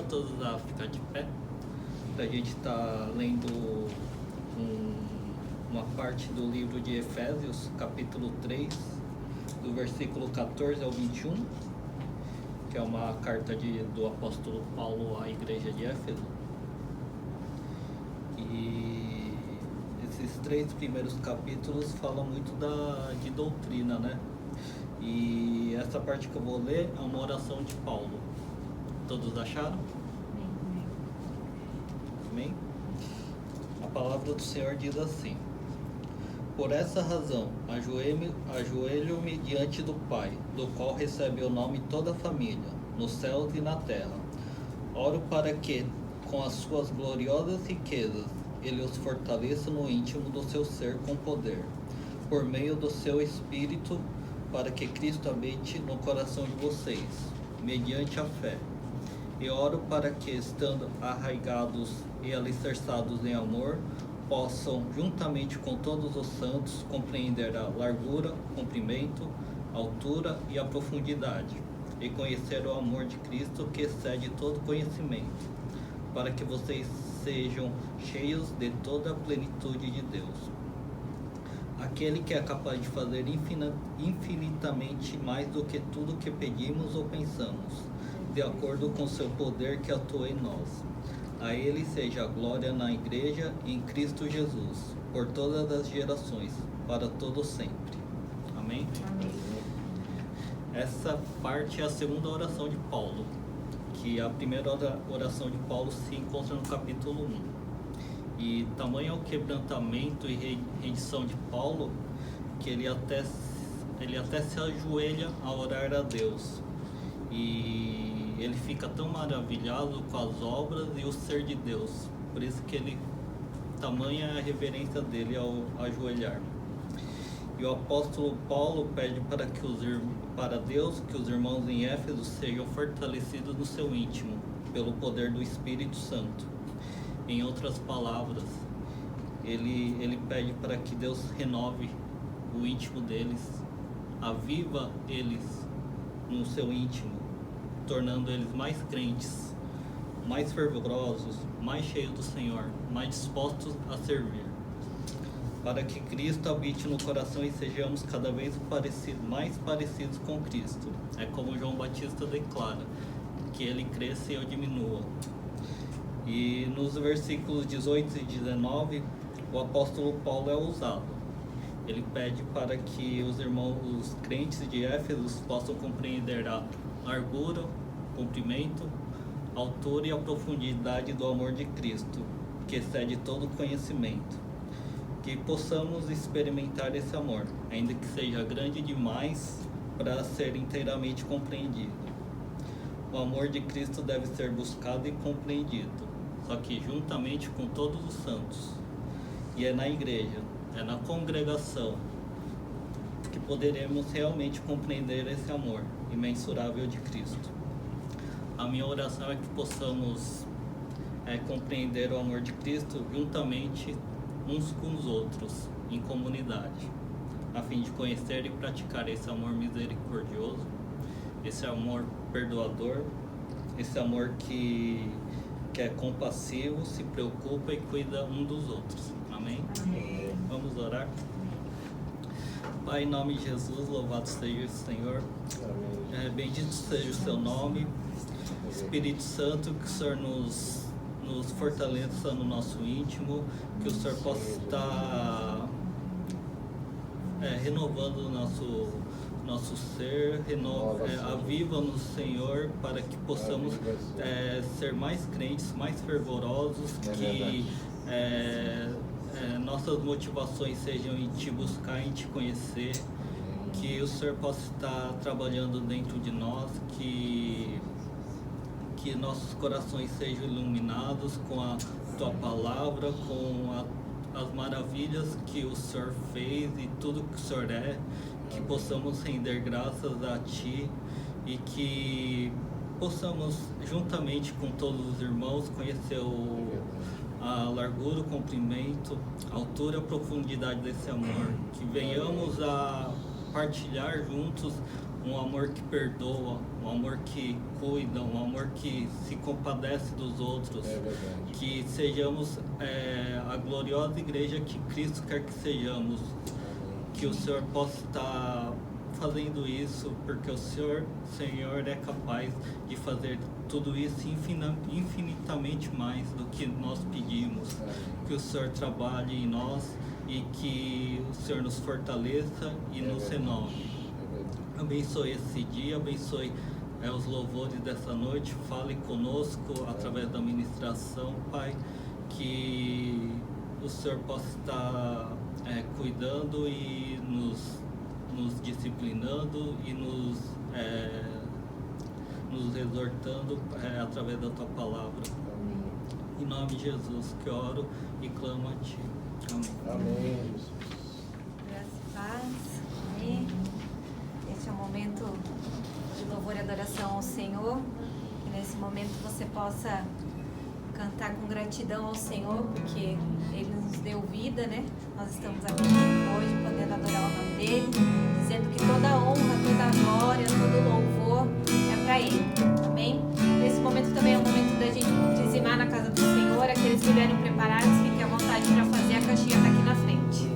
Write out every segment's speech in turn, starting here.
todos a ficar de pé. A gente está lendo uma parte do livro de Efésios, capítulo 3, do versículo 14 ao 21, que é uma carta do apóstolo Paulo à igreja de Éfeso. E esses 3 primeiros capítulos falam muito de doutrina, né? E essa parte que eu vou ler é uma oração de Paulo. Todos acharam? Amém? A palavra do Senhor diz assim: por essa razão, ajoelho-me diante do Pai, do qual recebe o nome toda a família, nos céus e na terra. Oro para que, com as suas gloriosas riquezas, Ele os fortaleça no íntimo do seu ser com poder, por meio do seu Espírito, para que Cristo habite no coração de vocês, mediante a fé. E oro para que, estando arraigados e alicerçados em amor, possam, juntamente com todos os santos, compreender a largura, comprimento, a altura e a profundidade, e conhecer o amor de Cristo que excede todo conhecimento, para que vocês sejam cheios de toda a plenitude de Deus. Aquele que é capaz de fazer infinitamente mais do que tudo que pedimos ou pensamos, de acordo com seu poder que atua em nós. A Ele seja a glória na Igreja e em Cristo Jesus, por todas as gerações, para todo sempre. Amém? Amém. Essa parte é a segunda oração de Paulo, que a primeira oração de Paulo se encontra no capítulo 1. E tamanho é o quebrantamento e rendição de Paulo, que ele até se ajoelha a orar a Deus. E ele fica tão maravilhado com as obras e o ser de Deus. Por isso que tamanha é a reverência dele ao ajoelhar. E o apóstolo Paulo pede para Deus que os irmãos em Éfeso sejam fortalecidos no seu íntimo, pelo poder do Espírito Santo. Em outras palavras, ele pede para que Deus renove o íntimo deles, aviva eles no seu íntimo, tornando eles mais crentes, mais fervorosos, mais cheios do Senhor, mais dispostos a servir, para que Cristo habite no coração e sejamos cada vez mais parecidos com Cristo. É como João Batista declara, que ele cresça e eu diminua. E nos versículos 18 e 19, o apóstolo Paulo é ousado. Ele pede para que os irmãos, os crentes de Éfeso, possam compreender a largura, comprimento, a altura e a profundidade do amor de Cristo, que excede todo conhecimento. Que possamos experimentar esse amor, ainda que seja grande demais para ser inteiramente compreendido. O amor de Cristo deve ser buscado e compreendido, só que juntamente com todos os santos. E é na igreja, é na congregação, que poderemos realmente compreender esse amor imensurável de Cristo. A minha oração é que possamos compreender o amor de Cristo juntamente uns com os outros, em comunidade, a fim de conhecer e praticar esse amor misericordioso, esse amor perdoador, esse amor que é compassivo, se preocupa e cuida um dos outros. Amém? Amém. Vamos orar? Pai, em nome de Jesus, louvado seja o Senhor. Bendito seja o seu nome. Espírito Santo, que o Senhor nos fortaleça no nosso íntimo, que o Senhor possa estar renovando o nosso ser, aviva-nos, Senhor, para que possamos ser mais crentes, mais fervorosos, que nossas motivações sejam em Te buscar, em Te conhecer, que o Senhor possa estar trabalhando dentro de nós, que nossos corações sejam iluminados com a Tua Palavra, com as maravilhas que o Senhor fez e tudo que o Senhor é, que possamos render graças a Ti e que possamos, juntamente com todos os irmãos, conhecer a largura, o comprimento, a altura e a profundidade desse amor, que venhamos a partilhar juntos um amor que perdoa, um amor que cuida, um amor que se compadece dos outros. É verdade. Que sejamos a gloriosa igreja que Cristo quer que sejamos. Que o Senhor possa estar fazendo isso, porque o Senhor é capaz de fazer tudo isso infinitamente mais do que nós pedimos. Que o Senhor trabalhe em nós e que o Senhor nos fortaleça e nos renove. Abençoe esse dia, abençoe os louvores dessa noite, fale conosco através da ministração, Pai, que o Senhor possa estar cuidando e nos disciplinando e nos exortando através da Tua Palavra. Amém. Em nome de Jesus que oro e clamo a Ti. Amém. Amém, Jesus. Graça e paz. Amém. Este é um momento de louvor e adoração ao Senhor. Que nesse momento você possa cantar com gratidão ao Senhor, porque Ele nos deu vida, né? Nós estamos aqui hoje podendo adorar o nome dEle, dizendo que toda a honra, toda a glória, todo o louvor é para Ele. Amém? Nesse momento também é o momento da gente dizimar na casa do Senhor. Aqueles que vierem preparados, fiquem à vontade para fazer. A caixinha está aqui na frente.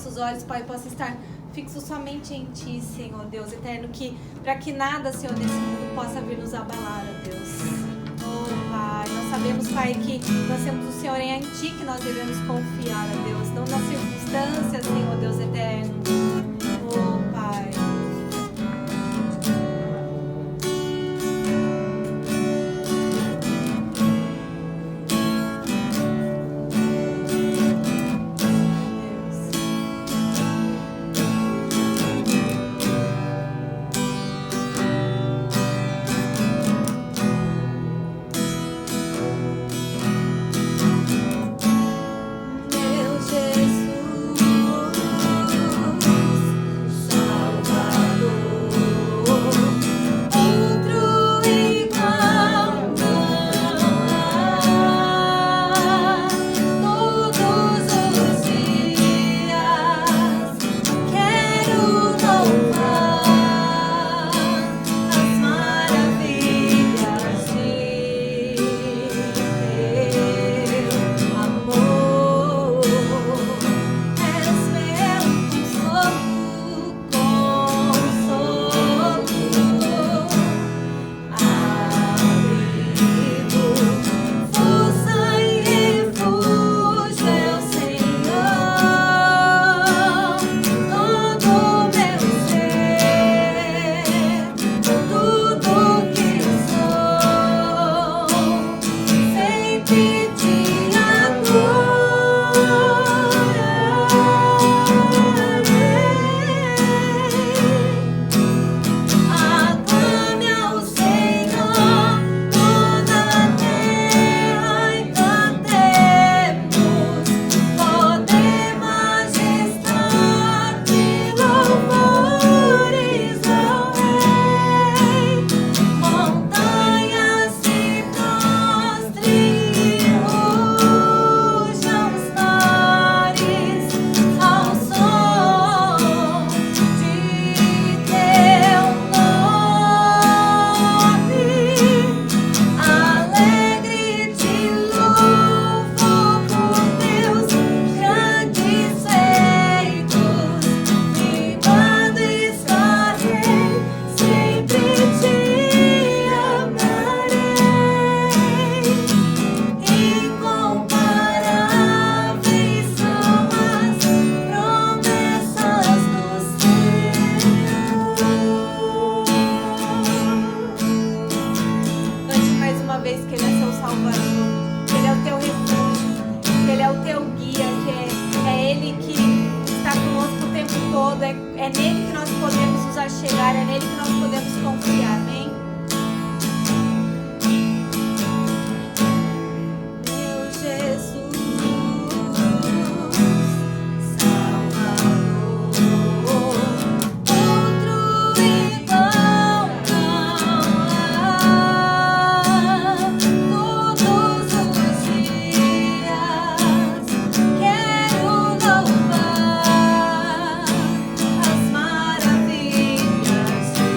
nossos olhos, Pai, possam estar fixos somente em Ti, Senhor Deus eterno, para que nada, Senhor, nesse mundo possa vir nos abalar, ó Deus. Oh, Pai, nós sabemos, Pai, que nós temos o Senhor, em Ti que nós devemos confiar, ó Deus, não nas circunstâncias, Senhor Deus eterno. Oh, Pai. É nele que nós podemos nos achegar, é nele que nós podemos confiar, amém? Meu Jesus, Salvador, outro igual não há. Todos os dias quero louvar as maravilhas de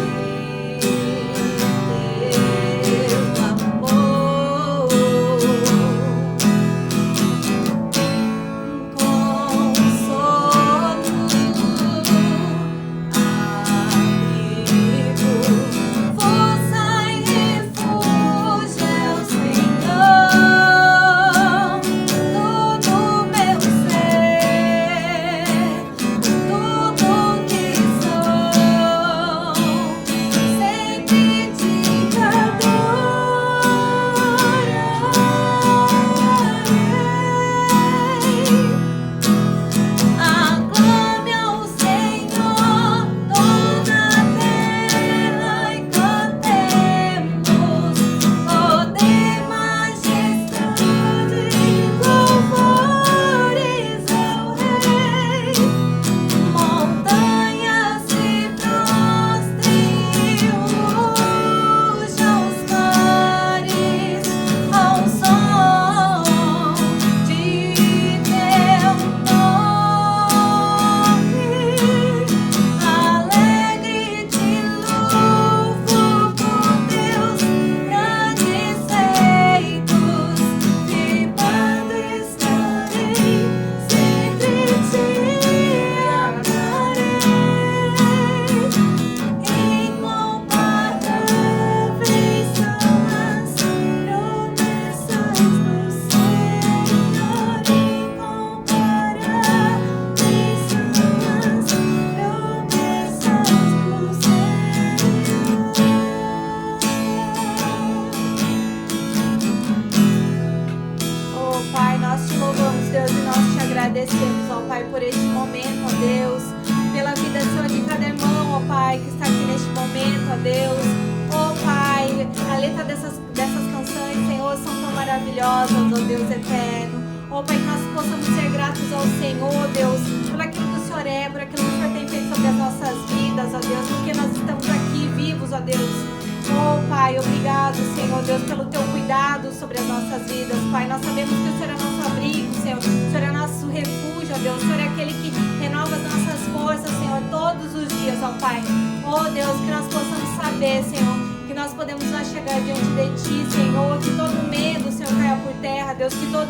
Deus. Oh Pai, a letra dessas canções, Senhor, são tão maravilhosas, oh Deus eterno. Oh Pai, que nós possamos ser gratos ao Senhor, Deus, por aquilo que o Senhor é, por aquilo que o Senhor tem feito sobre as nossas vidas, ó Deus, porque nós estamos aqui vivos, ó Deus. Oh Pai, obrigado, Senhor Deus, pelo teu cuidado sobre as nossas vidas, Pai. Nós sabemos que o Senhor é nosso abrigo, Senhor. O Senhor é nosso refúgio, ó Deus. O Senhor é aquele que renova as nossas forças, Senhor, todos os dias, ó Pai. Oh Deus, que nós possamos saber, Senhor, que nós podemos chegar diante de Ti, Senhor, que todo medo, Senhor, caia por terra, Deus, que todo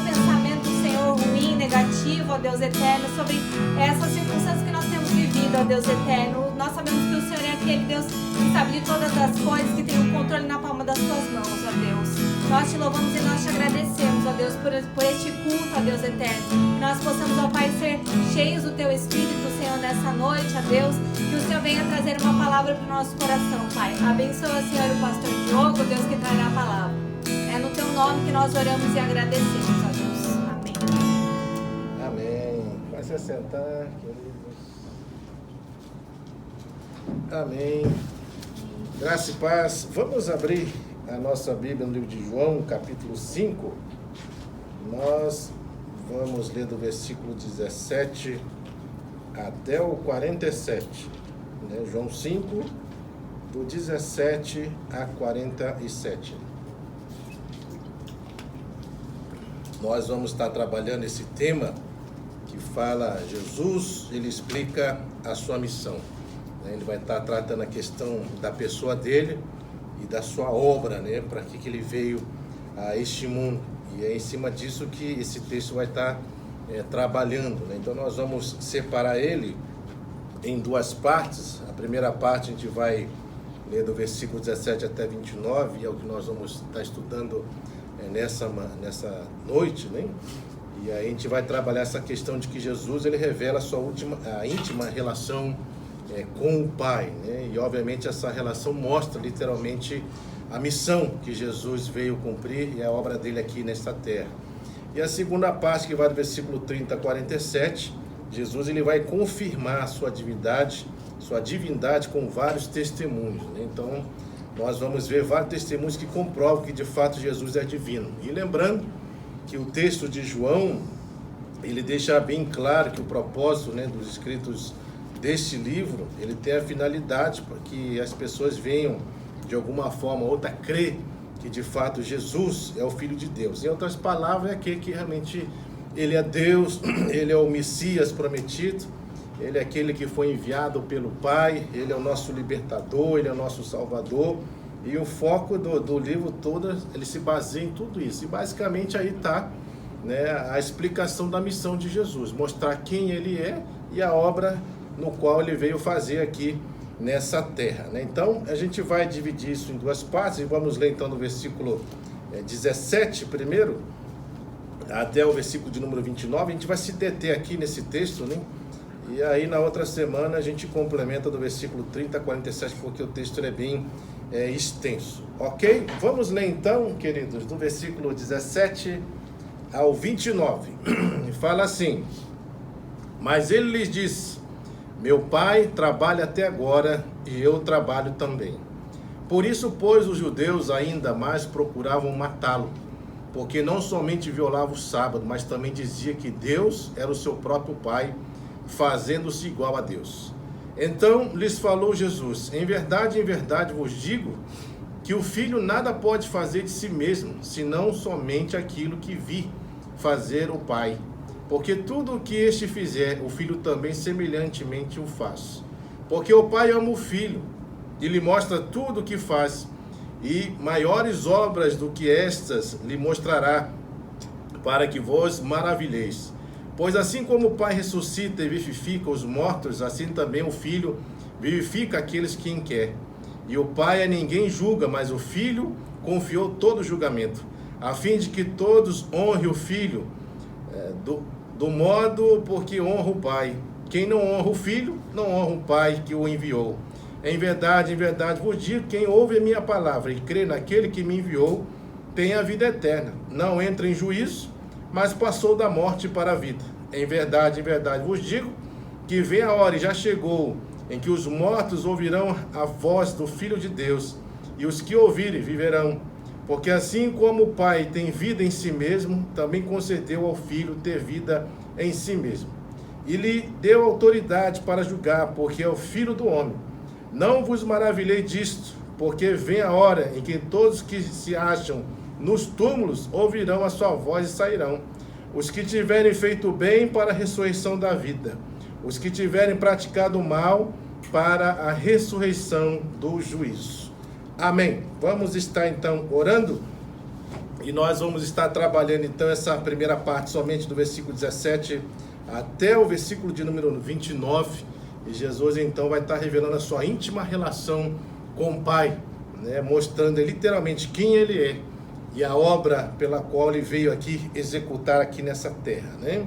pensamento, Senhor, ruim, negativo, ó Deus eterno, sobre essas circunstâncias que nós temos vivido, ó Deus eterno. Nós sabemos que o Senhor é aquele Deus que sabe de todas as coisas, que tem o controle na palma das Tuas mãos, ó Deus. Nós Te louvamos e nós Te agradecemos, ó Deus, por este culto, ó Deus eterno. Que nós possamos, ó Pai, ser cheios do Teu Espírito, Senhor, nessa noite, ó Deus. Que o Senhor venha trazer uma palavra para o nosso coração, Pai. Abençoa, Senhor, o pastor Diogo, Deus, que trará a palavra. É no Teu nome que nós oramos e agradecemos, ó Deus. Amém. Amém. Vai se sentar, queridos. Amém. Graça e paz. Vamos abrir a nossa Bíblia no livro de João, capítulo 5. Nós vamos ler do versículo 17 até o 47. Né? João 5, do 17 a 47. Nós vamos estar trabalhando esse tema que fala Jesus, ele explica a sua missão. Ele vai estar tratando a questão da pessoa dele e da sua obra, né? Para que ele veio a este mundo. E é em cima disso que esse texto vai estar trabalhando, né? Então nós vamos separar ele em duas partes. A primeira parte a gente vai ler do versículo 17 até 29, e é o que nós vamos estar estudando nessa noite, né? E aí a gente vai trabalhar essa questão de que Jesus, ele revela a íntima relação com o Pai, né? E obviamente essa relação mostra literalmente a missão que Jesus veio cumprir e a obra dele aqui nesta terra. E a segunda parte, que vai do versículo 30 a 47, Jesus, ele vai confirmar a sua divindade com vários testemunhos, né? Então nós vamos ver vários testemunhos que comprovam que de fato Jesus é divino. E lembrando que o texto de João, ele deixa bem claro que o propósito, né, dos escritos deste livro, ele tem a finalidade para que as pessoas venham de alguma forma ou outra crer que de fato Jesus é o Filho de Deus. Em outras palavras, é aquele que realmente ele é Deus, ele é o Messias prometido, ele é aquele que foi enviado pelo Pai, ele é o nosso libertador, ele é o nosso salvador. E o foco do livro todo, ele se baseia em tudo isso. E basicamente aí está, né, a explicação da missão de Jesus, mostrar quem ele é e a obra no qual ele veio fazer aqui nessa terra, né? Então a gente vai dividir isso em duas partes, e vamos ler então do versículo 17 primeiro até o versículo de número 29. A gente vai se deter aqui nesse texto, né? E aí na outra semana a gente complementa do versículo 30 a 47, porque o texto é bem extenso, ok? Vamos ler então, queridos, do versículo 17 ao 29. Fala assim: mas ele lhes disse: meu Pai trabalha até agora e eu trabalho também. Por isso, pois, os judeus ainda mais procuravam matá-lo, porque não somente violava o sábado, mas também dizia que Deus era o seu próprio Pai, fazendo-se igual a Deus. Então lhes falou Jesus: em verdade vos digo que o Filho nada pode fazer de si mesmo, senão somente aquilo que vi fazer o Pai. Porque tudo o que este fizer, o Filho também semelhantemente o faz. Porque o Pai ama o Filho e lhe mostra tudo o que faz, e maiores obras do que estas lhe mostrará, para que vos maravilheis. Pois assim como o Pai ressuscita e vivifica os mortos, assim também o Filho vivifica aqueles que quer. E o Pai a ninguém julga, mas o Filho confiou todo o julgamento, a fim de que todos honrem o Filho, do modo porque honra o Pai. Quem não honra o Filho, não honra o Pai que o enviou. Em verdade vos digo, quem ouve a minha palavra e crê naquele que me enviou, tem a vida eterna. Não entra em juízo, mas passou da morte para a vida. Em verdade vos digo, que vem a hora e já chegou, em que os mortos ouvirão a voz do Filho de Deus, e os que ouvirem viverão. Porque assim como o Pai tem vida em si mesmo, também concedeu ao Filho ter vida em si mesmo. E lhe deu autoridade para julgar, porque é o Filho do homem. Não vos maravilhei disto, porque vem a hora em que todos que se acham nos túmulos ouvirão a sua voz e sairão. Os que tiverem feito bem para a ressurreição da vida, os que tiverem praticado o mal para a ressurreição do juízo. Amém. Vamos estar então orando, e nós vamos estar trabalhando então essa primeira parte somente do versículo 17 até o versículo de número 29, e Jesus então vai estar revelando a sua íntima relação com o Pai, né, mostrando literalmente quem ele é e a obra pela qual ele veio aqui executar aqui nessa terra, né?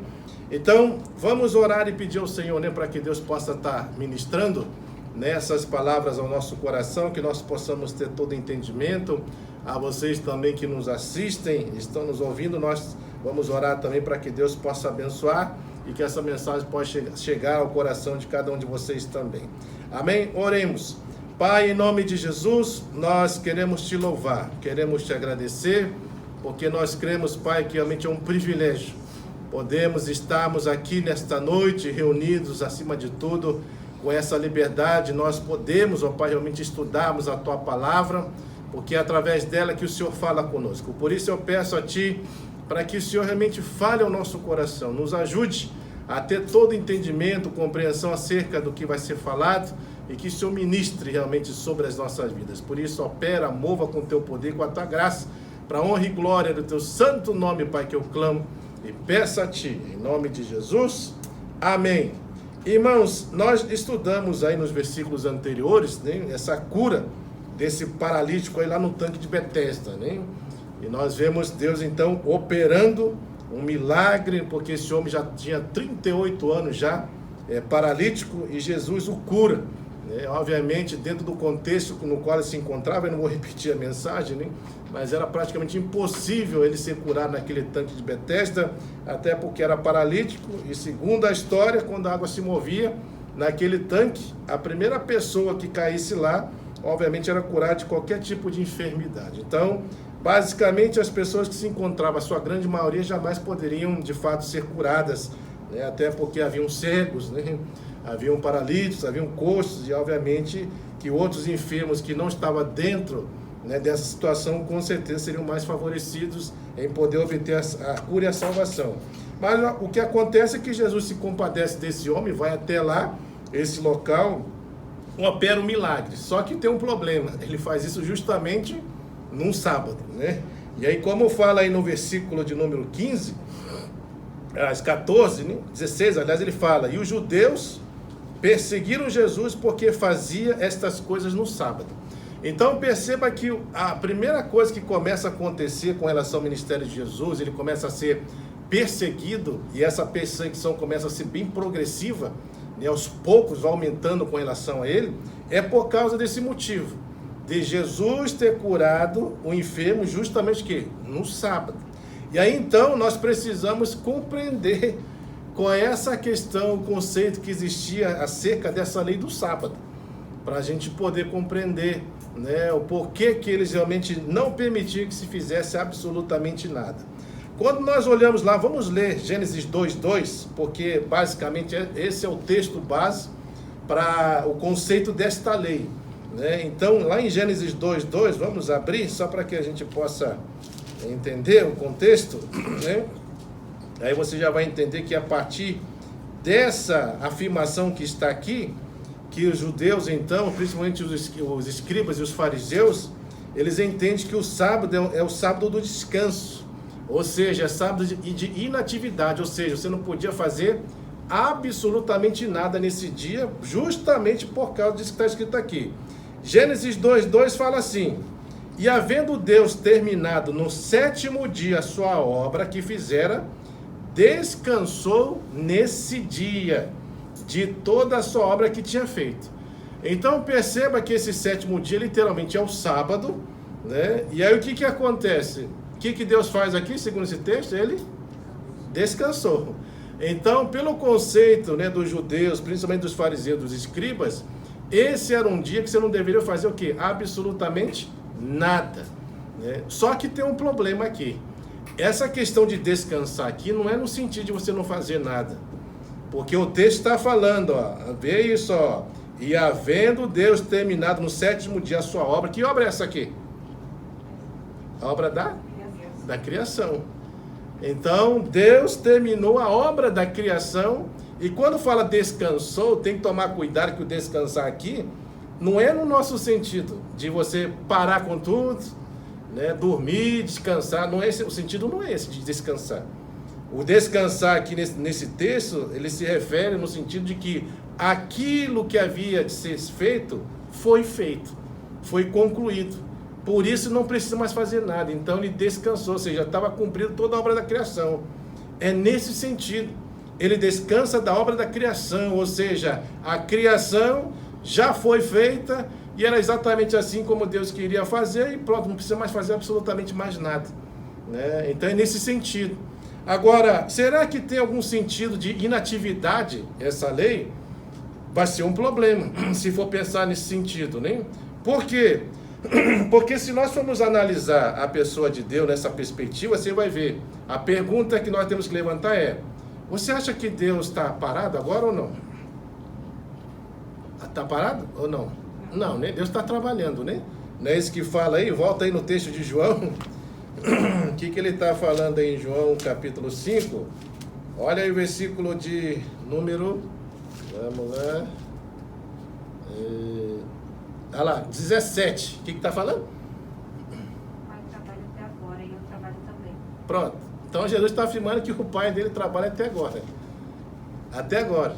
Então, vamos orar e pedir ao Senhor, né, para que Deus possa estar ministrando nessas palavras ao nosso coração, que nós possamos ter todo entendimento. A vocês também que nos assistem, estão nos ouvindo, nós vamos orar também para que Deus possa abençoar e que essa mensagem possa chegar ao coração de cada um de vocês também. Amém? Oremos. Pai, em nome de Jesus, nós queremos te louvar, queremos te agradecer, porque nós cremos, Pai, que realmente é um privilégio podemos estarmos aqui nesta noite reunidos, acima de tudo, com essa liberdade. Nós podemos, ó Pai, realmente estudarmos a Tua Palavra, porque é através dela que o Senhor fala conosco. Por isso eu peço a Ti, para que o Senhor realmente fale ao nosso coração, nos ajude a ter todo entendimento, compreensão acerca do que vai ser falado, e que o Senhor ministre realmente sobre as nossas vidas. Por isso, opera, mova com o Teu poder, com a Tua graça, para a honra e glória do Teu santo nome, Pai, que eu clamo e peço a Ti, em nome de Jesus. Amém. Irmãos, nós estudamos aí nos versículos anteriores, né, essa cura desse paralítico aí lá no tanque de Betesda, né? E nós vemos Deus então operando um milagre, porque esse homem já tinha 38 anos já, paralítico, e Jesus o cura, né? Obviamente dentro do contexto no qual ele se encontrava, eu não vou repetir a mensagem, né? Mas era praticamente impossível ele ser curado naquele tanque de Betesda, até porque era paralítico, e segundo a história, quando a água se movia naquele tanque, a primeira pessoa que caísse lá, obviamente era curada de qualquer tipo de enfermidade. Então, basicamente, as pessoas que se encontravam, a sua grande maioria, jamais poderiam, de fato, ser curadas, né? Até porque haviam cegos, né? Haviam paralíticos, haviam coxos, e, obviamente, que outros enfermos que não estavam dentro, né, dessa situação, com certeza, seriam mais favorecidos em poder obter a cura e a salvação. Mas o que acontece é que Jesus se compadece desse homem, vai até lá, esse local, opera um milagre. Só que tem um problema, ele faz isso justamente num sábado, né? E aí, como fala aí no versículo de número 15, às 14, né? 16, aliás, ele fala: e os judeus perseguiram Jesus porque fazia estas coisas no sábado. Então perceba que a primeira coisa que começa a acontecer com relação ao ministério de Jesus, ele começa a ser perseguido, e essa perseguição começa a ser bem progressiva, e aos poucos vai aumentando com relação a ele, é por causa desse motivo, de Jesus ter curado o enfermo justamente que no sábado. E aí então nós precisamos compreender qual é essa questão, o conceito que existia acerca dessa lei do sábado, para a gente poder compreender, né, o porquê que eles realmente não permitiam que se fizesse absolutamente nada. Quando nós olhamos lá, vamos ler Gênesis 2:2, porque basicamente esse é o texto base para o conceito desta lei, né? Então, lá em Gênesis 2:2, vamos abrir só para que a gente possa entender o contexto, né? Aí você já vai entender que a partir dessa afirmação que está aqui, que os judeus então, principalmente os escribas e os fariseus, eles entendem que o sábado é o sábado do descanso, ou seja, é sábado de inatividade, ou seja, você não podia fazer absolutamente nada nesse dia, justamente por causa disso que está escrito aqui. Gênesis 2:2 fala assim: e havendo Deus terminado no 7º dia a sua obra que fizera, descansou nesse dia de toda a sua obra que tinha feito. Então perceba que esse 7º dia literalmente é o sábado, né? E aí o que acontece? O que Deus faz aqui, segundo esse texto? Ele descansou. Então, pelo conceito, né, dos judeus, principalmente dos fariseus, dos escribas, esse era um dia que você não deveria fazer o quê? Absolutamente nada. Né? Só que tem um problema aqui. Essa questão de descansar aqui não é no sentido de você não fazer nada. Porque o texto está falando, ó, vê isso, ó. E havendo Deus terminado no 7º dia a sua obra. Que obra é essa aqui? A obra da criação. Então, Deus terminou a obra da criação. E quando fala descansou, tem que tomar cuidado que o descansar aqui não é no nosso sentido de você parar com tudo, né, dormir, descansar. Não é esse, o sentido não é esse de descansar. O descansar aqui nesse texto, ele se refere no sentido de que aquilo que havia de ser feito, foi concluído. Por isso não precisa mais fazer nada. Então ele descansou, ou seja, estava cumprindo toda a obra da criação. É nesse sentido. Ele descansa da obra da criação, ou seja, a criação já foi feita e era exatamente assim como Deus queria fazer e pronto, não precisa mais fazer absolutamente mais nada. Né? Então é nesse sentido. Agora, será que tem algum sentido de inatividade essa lei? Vai ser um problema, se for pensar nesse sentido, né? Por quê? Porque se nós formos analisar a pessoa de Deus nessa perspectiva, você vai ver, a pergunta que nós temos que levantar é, você acha que Deus está parado agora ou não? Está parado ou não? Não, né? Deus está trabalhando, né? Não é isso que fala aí? Volta aí no texto de João. O que ele está falando aí em João capítulo 5? Olha aí o versículo de número... Vamos lá. Olha lá, 17. O que está falando? O pai trabalha até agora e eu trabalho também. Pronto. Então Jesus está afirmando que o pai dele trabalha até agora. Até agora.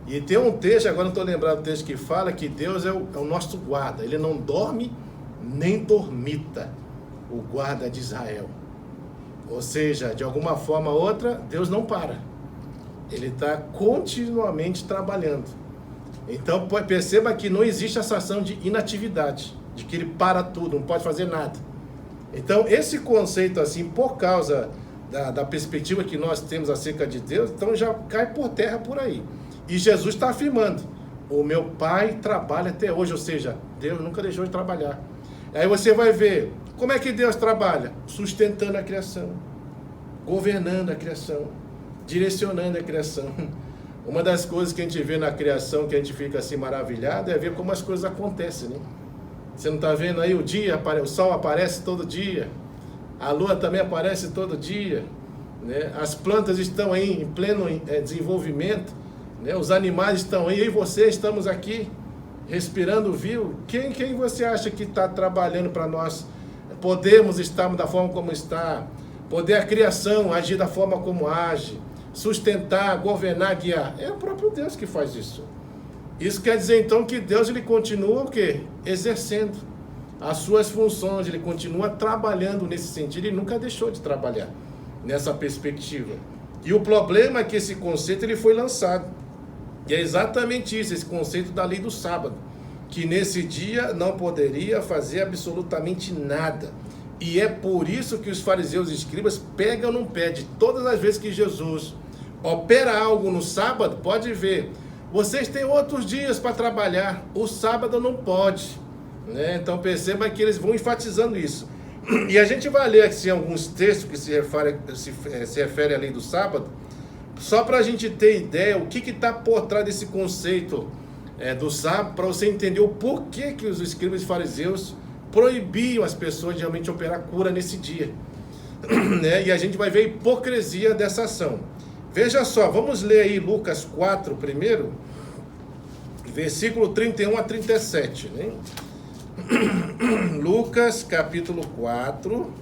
E tem um texto, agora não estou lembrado do texto que fala que Deus é o nosso guarda. Ele não dorme nem dormita. O guarda de Israel. Ou seja, de alguma forma ou outra, Deus não para. Ele está continuamente trabalhando. Então perceba que não existe essa ação de inatividade, de que ele para tudo, não pode fazer nada. Então esse conceito assim, por causa da perspectiva que nós temos acerca de Deus, então já cai por terra por aí. E Jesus está afirmando, o meu pai trabalha até hoje, ou seja, Deus nunca deixou de trabalhar. Aí você vai ver, como é que Deus trabalha? Sustentando a criação, governando a criação, direcionando a criação. Uma das coisas que a gente vê na criação, que a gente fica assim maravilhado, é ver como as coisas acontecem, né? Você não está vendo aí o sol aparece todo dia, a lua também aparece todo dia, né? As plantas estão aí em pleno desenvolvimento, né? Os animais estão aí, eu e você estamos aqui, respirando vivo. Quem você acha que está trabalhando para nós podemos estar da forma como está, poder a criação agir da forma como age, sustentar, governar, guiar? É o próprio Deus que faz isso. Isso quer dizer então que Deus ele continua o quê? Exercendo as suas funções, ele continua trabalhando nesse sentido e nunca deixou de trabalhar nessa perspectiva. E o problema é que esse conceito ele foi lançado. E é exatamente isso, esse conceito da lei do sábado, que nesse dia não poderia fazer absolutamente nada. E é por isso que os fariseus e escribas pegam no pé de todas as vezes que Jesus opera algo no sábado. Pode ver, vocês têm outros dias para trabalhar, o sábado não pode, né? Então perceba que eles vão enfatizando isso. E a gente vai ler aqui alguns textos que se refere à lei do sábado, só para a gente ter ideia o que está por trás desse conceito do sábado, para você entender o porquê que os escribas e fariseus proibiam as pessoas de realmente operar cura nesse dia. Né? E a gente vai ver a hipocrisia dessa ação. Veja só, vamos ler aí Lucas 4 primeiro, versículo 31 a 37. Né? Lucas capítulo 4,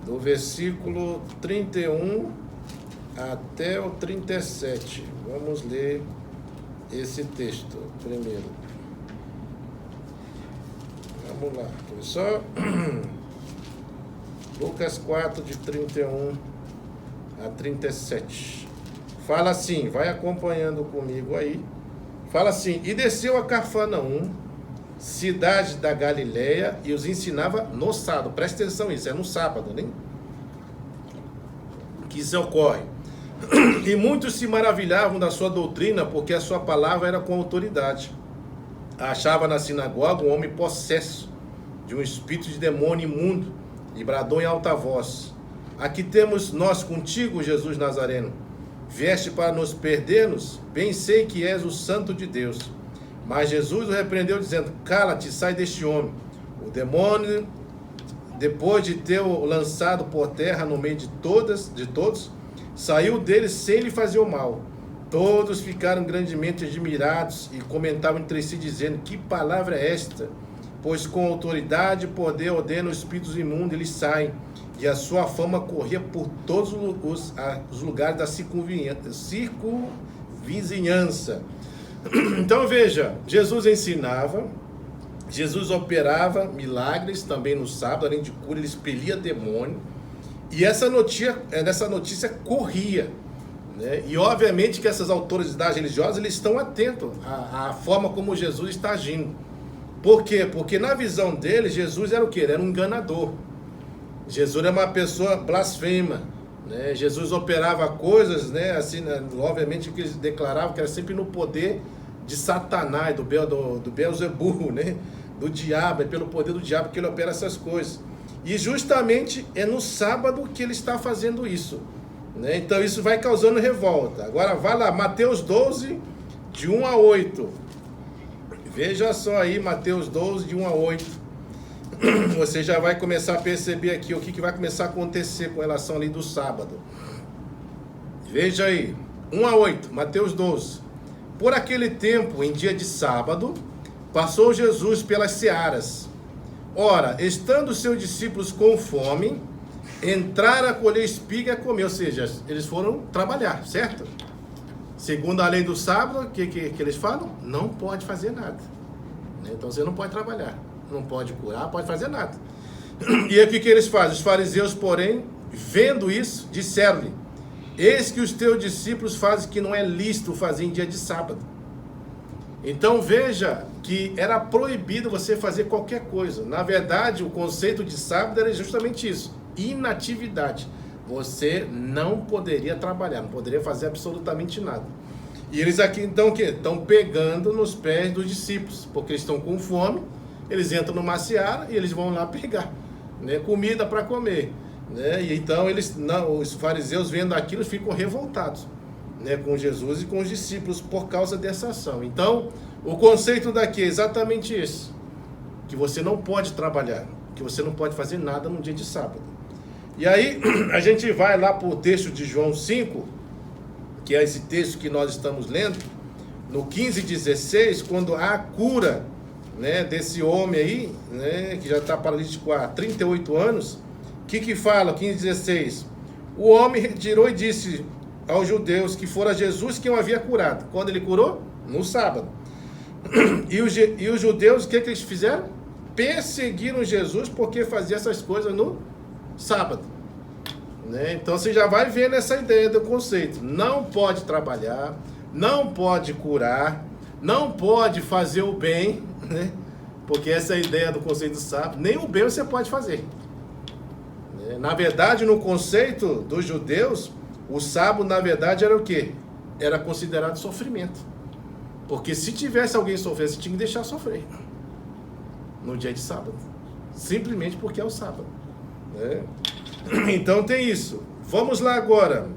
do versículo 31 até o 37. Vamos ler esse texto primeiro. Vamos lá, só Lucas 4, de 31 a 37. Fala assim, vai acompanhando comigo aí. Fala assim, e desceu a Cafarnaum, cidade da Galileia, e os ensinava no sábado. Presta atenção, isso é no sábado, né? Que isso ocorre. E muitos se maravilhavam da sua doutrina, porque a sua palavra era com autoridade. Achava na sinagoga um homem possesso de um espírito de demônio imundo, e bradou em alta voz: aqui temos nós contigo, Jesus Nazareno. Vieste para nos perder-nos? Bem sei que és o Santo de Deus. Mas Jesus o repreendeu, dizendo: cala-te, sai deste homem. O demônio, depois de tê-o lançado por terra no meio de todos, saiu dele sem lhe fazer o mal. Todos ficaram grandemente admirados e comentavam entre si, dizendo: que palavra é esta? Pois com autoridade e poder ordena os espíritos imundos, eles saem. E a sua fama corria por todos os lugares da circunvizinhança. Então veja, Jesus ensinava, Jesus operava milagres também no sábado, além de cura, ele expelia demônio. E essa notícia corria, né? E obviamente que essas autoridades religiosas, eles estão atentos à forma como Jesus está agindo. Por quê? Porque na visão deles, Jesus era o quê? Ele era um enganador. Jesus era uma pessoa blasfema, né? Jesus operava coisas, né? Assim, né? Obviamente que eles declaravam que era sempre no poder de Satanás, do Beelzebul, né? Do diabo, é pelo poder do diabo que ele opera essas coisas. E justamente é no sábado que ele está fazendo isso, né? Então isso vai causando revolta. Agora vai lá, Mateus 12, de 1 a 8. Veja só aí, Mateus 12, de 1 a 8. Você já vai começar a perceber aqui o que vai começar a acontecer com relação ali do sábado. Veja aí, 1 a 8, Mateus 12. Por aquele tempo, em dia de sábado, passou Jesus pelas searas. Ora, estando seus discípulos com fome, entraram a colher espiga e a comer. Ou seja, eles foram trabalhar, certo? Segundo a lei do sábado, o que eles falam? Não pode fazer nada. Então você não pode trabalhar, não pode curar, pode fazer nada. E aí o que eles fazem? Os fariseus, porém, vendo isso, disseram-lhe: eis que os teus discípulos fazem que não é lícito fazer em dia de sábado. Então veja que era proibido você fazer qualquer coisa. Na verdade, o conceito de sábado era justamente isso: inatividade. Você não poderia trabalhar, não poderia fazer absolutamente nada. E eles aqui então o quê? Estão pegando nos pés dos discípulos, porque eles estão com fome, eles entram numa seara e eles vão lá pegar, né, comida para comer, né? E então os fariseus vendo aquilo ficam revoltados, né, com Jesus e com os discípulos por causa dessa ação. Então o conceito daqui é exatamente esse: que você não pode trabalhar, que você não pode fazer nada no dia de sábado. E aí a gente vai lá para o texto de João 5, que é esse texto que nós estamos lendo, no 15:16, quando há a cura, né, desse homem aí, né, que já está paralítico há 38 anos. O que fala, 15:16? O homem retirou e disse aos judeus que fora Jesus quem o havia curado. Quando ele curou? No sábado. E os judeus, o que eles fizeram? Perseguiram Jesus porque fazia essas coisas no sábado, né? Então você já vai vendo essa ideia do conceito: não pode trabalhar, não pode curar, não pode fazer o bem, né? Porque essa é a ideia do conceito do sábado. Nem o bem você pode fazer, né? Na verdade, no conceito dos judeus, o sábado na verdade era o quê? Era considerado sofrimento, porque se tivesse alguém sofrendo, você tinha que deixar sofrer no dia de sábado, simplesmente porque é o sábado. Então tem isso. Vamos lá agora,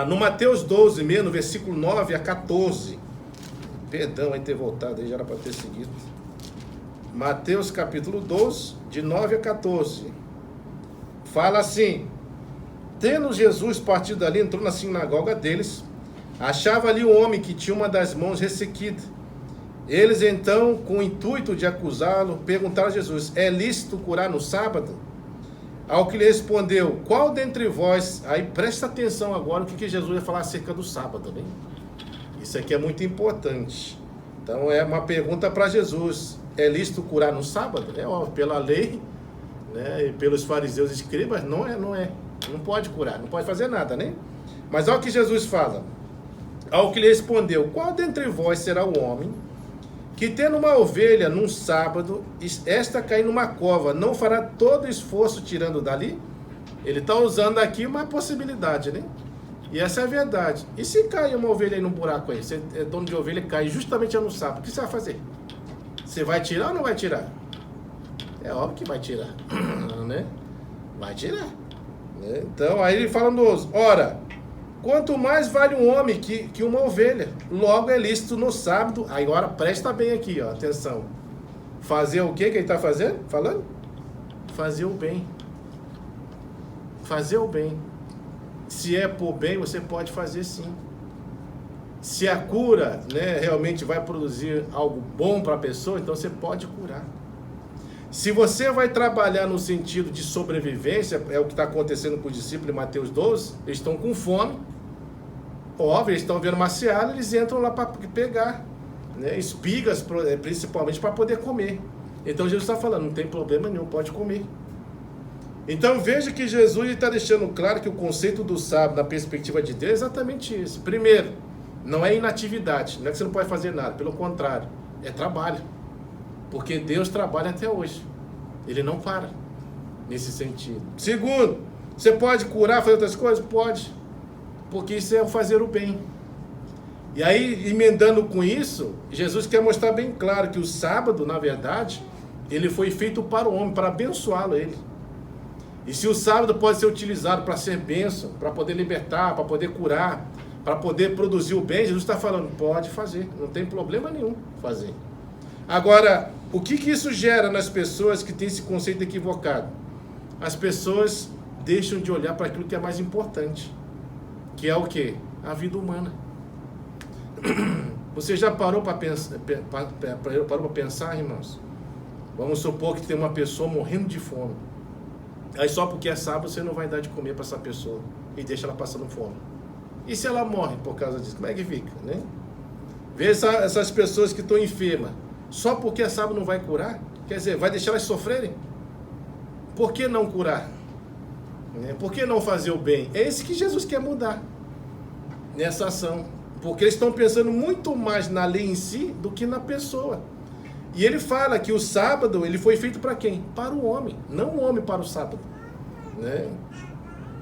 no Mateus 12 mesmo, no versículo 9 a 14. Perdão aí ter voltado, aí já era para ter seguido. Mateus capítulo 12, de 9 a 14. Fala assim: tendo Jesus partido dali, entrou na sinagoga deles, achava ali um homem que tinha uma das mãos ressequida. Eles então, com o intuito de acusá-lo, perguntaram a Jesus: é lícito curar no sábado? Ao que lhe respondeu: qual dentre vós... Aí presta atenção agora o que Jesus vai falar acerca do sábado, né? Isso aqui é muito importante. Então é uma pergunta para Jesus: é lícito curar no sábado? Pela lei, né, e pelos fariseus e escribas, não é. Não pode curar, não pode fazer nada, né? Mas olha o que Jesus fala. Ao que lhe respondeu: qual dentre vós será o homem que, tendo uma ovelha num sábado, esta cair numa cova, não fará todo esforço tirando dali? Ele está usando aqui uma possibilidade, né? E essa é a verdade. E se cair uma ovelha aí no buraco aí, você é dono de ovelha e cai justamente no sábado, o que você vai fazer? Você vai tirar ou não vai tirar? É óbvio que vai tirar, né? Vai tirar. Né? Então, aí ele fala no 12, ora, quanto mais vale um homem que uma ovelha, logo é lícito no sábado, agora presta bem aqui, ó, atenção. Fazer o que ele está fazendo? Falando? Fazer o bem. Fazer o bem. Se é por bem, você pode fazer sim. Se a cura, né, realmente vai produzir algo bom para a pessoa, então você pode curar. Se você vai trabalhar no sentido de sobrevivência, é o que está acontecendo com os discípulos em Mateus 12, eles estão com fome, óbvio, eles estão vendo uma seara, eles entram lá para pegar, né, espigas, principalmente para poder comer. Então Jesus está falando, não tem problema nenhum, pode comer. Então veja que Jesus está deixando claro que o conceito do sábado, na perspectiva de Deus, é exatamente isso. Primeiro, não é inatividade, não é que você não pode fazer nada, pelo contrário, é trabalho. Porque Deus trabalha até hoje. Ele não para nesse sentido. Segundo, você pode curar, fazer outras coisas? Pode. Porque isso é o fazer o bem. E aí, emendando com isso, Jesus quer mostrar bem claro que o sábado, na verdade, ele foi feito para o homem, para abençoá-lo ele. E se o sábado pode ser utilizado para ser bênção, para poder libertar, para poder curar, para poder produzir o bem, Jesus está falando, pode fazer, não tem problema nenhum fazer. Agora, o que isso gera nas pessoas que têm esse conceito equivocado? As pessoas deixam de olhar para aquilo que é mais importante, que é o quê? A vida humana. Você já parou para pensar, irmãos? Vamos supor que tem uma pessoa morrendo de fome. Aí só porque é sábado você não vai dar de comer para essa pessoa e deixa ela passando fome. E se ela morre por causa disso? Como é que fica, né? Vê essas pessoas que estão enfermas. Só porque é sábado não vai curar? Quer dizer, vai deixar elas sofrerem? Por que não curar? Por que não fazer o bem? É esse que Jesus quer mudar nessa ação. Porque eles estão pensando muito mais na lei em si do que na pessoa. E ele fala que o sábado ele foi feito para quem? Para o homem, não o homem para o sábado. Né?